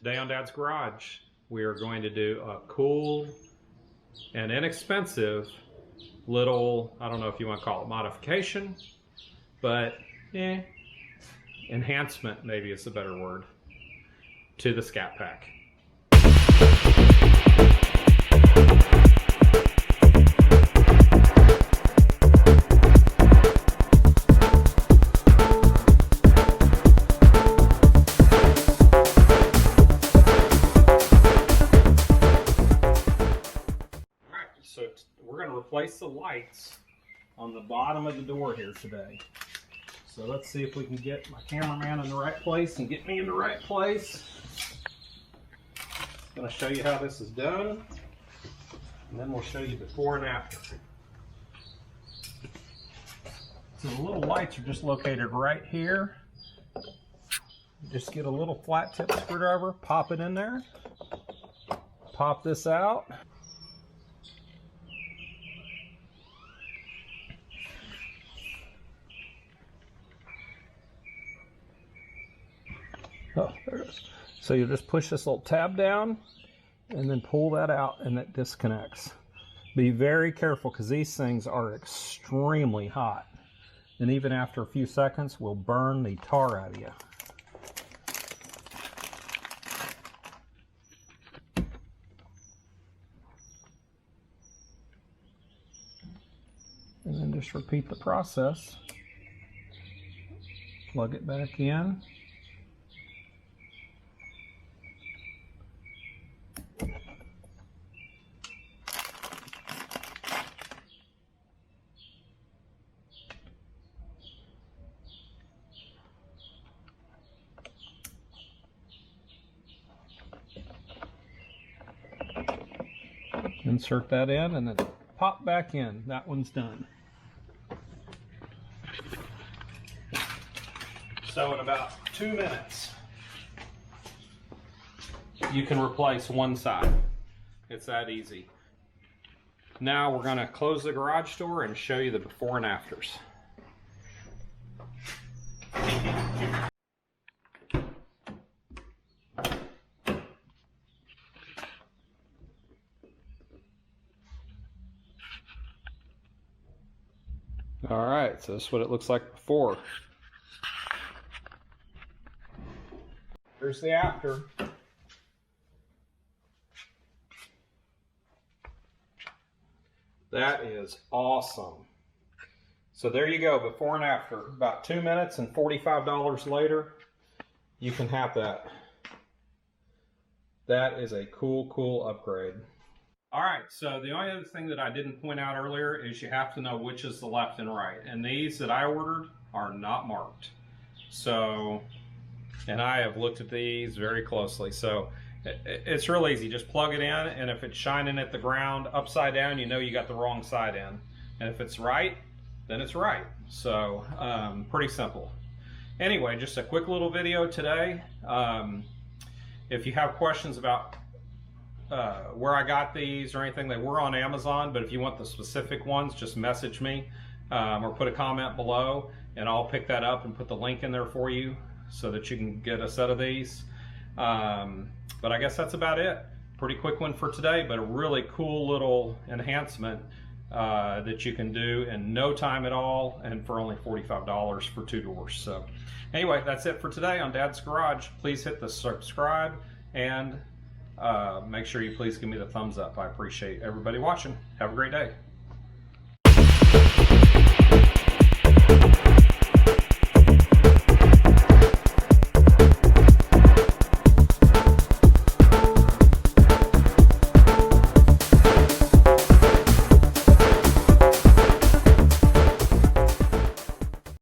Today on Dad's Garage, we are going to do a cool and inexpensive little, I don't know if you want to call it modification, but enhancement maybe is a better word, to the Scat Pack. So we're going to replace the lights on the bottom of the door here today. So let's see if we can get my cameraman in the right place and get me in the right place. I'm going to show you how this is done, and then we'll show you before and after. So the little lights are just located right here. Just get a little flat tip screwdriver, pop it in there, pop this out. Oh, there it is. So you just push this little tab down and then pull that out and it disconnects. Be very careful because these things are extremely hot. And even after a few seconds will burn the tar out of you. And then just repeat the process. Plug it back in. Insert that in and then pop back in. That one's done. So in about 2 minutes, you can replace one side. It's that easy. Now we're going to close the garage door and show you the before and afters. All right, so this is what it looks like before. Here's the after. That is awesome. So there you go, before and after. About 2 minutes and $45 later, you can have that. That is a cool upgrade. All right, so the only other thing that I didn't point out earlier is you have to know which is the left and right. And these that I ordered are not marked. So, and I have looked at these very closely. So it's real easy. Just plug it in, and if it's shining at the ground upside down, you know you got the wrong side in. And if it's right, then it's right. So pretty simple. Anyway, just a quick little video today. If you have questions about where I got these or anything, they were on Amazon, but if you want the specific ones, just message me or put a comment below and I'll pick that up and put the link in there for you so that you can get a set of these. But I guess that's about it. Pretty quick one for today, but a really cool little enhancement that you can do in no time at all and for only $45 for 2 doors. So anyway, that's it for today on Dad's Garage. Please hit the subscribe and make sure you please give me the thumbs up. I appreciate everybody watching. Have a great day.